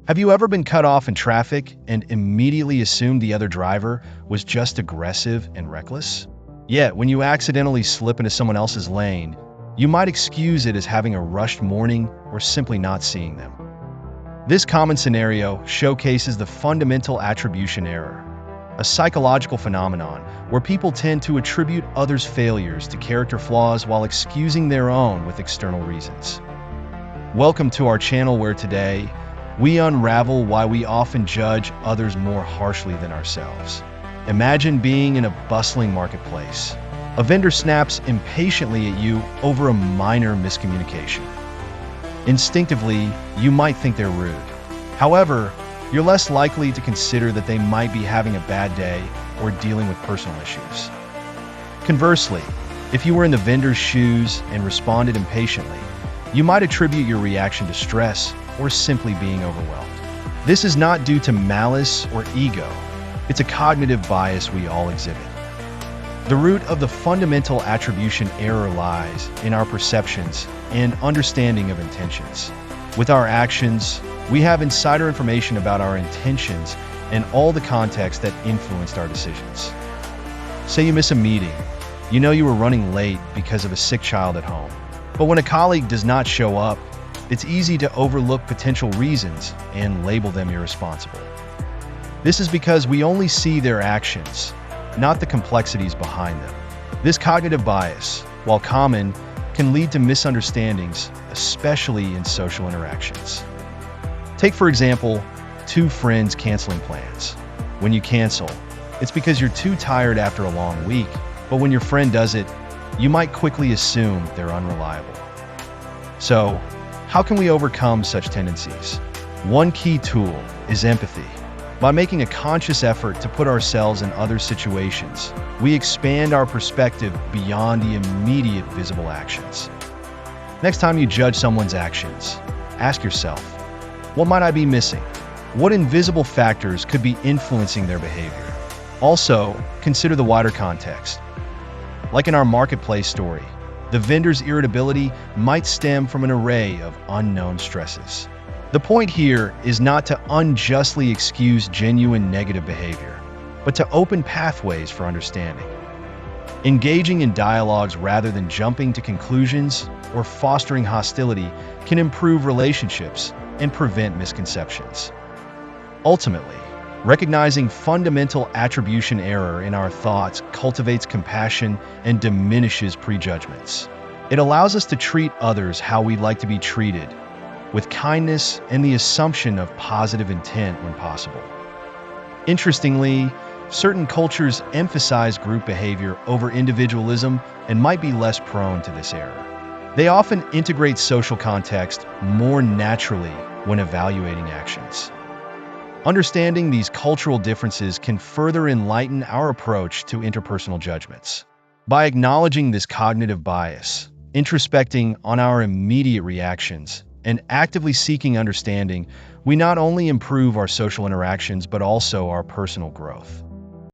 Have you ever been cut off in traffic and immediately assumed the other driver was just aggressive and reckless? Yet, when you accidentally slip into someone else's lane, you might excuse it as having a rushed morning or simply not seeing them. This common scenario showcases the fundamental attribution error, a psychological phenomenon where people tend to attribute others' failures to character flaws while excusing their own with external reasons. Welcome to our channel where today, we unravel why we often judge others more harshly than ourselves. Imagine being in a bustling marketplace. A vendor snaps impatiently at you over a minor miscommunication. Instinctively, you might think they're rude. However, you're less likely to consider that they might be having a bad day or dealing with personal issues. Conversely, if you were in the vendor's shoes and responded impatiently, you might attribute your reaction to stress or simply being overwhelmed. This is not due to malice or ego. It's a cognitive bias we all exhibit. The root of the fundamental attribution error lies in our perceptions and understanding of intentions. With our actions, we have insider information about our intentions and all the context that influenced our decisions. Say you miss a meeting. You know you were running late because of a sick child at home. But when a colleague does not show up, it's easy to overlook potential reasons and label them irresponsible. This is because we only see their actions, not the complexities behind them. This cognitive bias, while common, can lead to misunderstandings, especially in social interactions. Take, for example, two friends canceling plans. When you cancel, it's because you're too tired after a long week, but when your friend does it, you might quickly assume they're unreliable. So, how can we overcome such tendencies? One key tool is empathy. By making a conscious effort to put ourselves in other situations, we expand our perspective beyond the immediate visible actions. Next time you judge someone's actions, ask yourself, what might I be missing? What invisible factors could be influencing their behavior? Also, consider the wider context. Like in our marketplace story, the vendor's irritability might stem from an array of unknown stresses. The point here is not to unjustly excuse genuine negative behavior, but to open pathways for understanding. Engaging in dialogues rather than jumping to conclusions or fostering hostility can improve relationships and prevent misconceptions. Ultimately, recognizing fundamental attribution error in our thoughts cultivates compassion and diminishes prejudgments. It allows us to treat others how we'd like to be treated, with kindness and the assumption of positive intent when possible. Interestingly, certain cultures emphasize group behavior over individualism and might be less prone to this error. They often integrate social context more naturally when evaluating actions. Understanding these cultural differences can further enlighten our approach to interpersonal judgments. By acknowledging this cognitive bias, introspecting on our immediate reactions, and actively seeking understanding, we not only improve our social interactions but also our personal growth.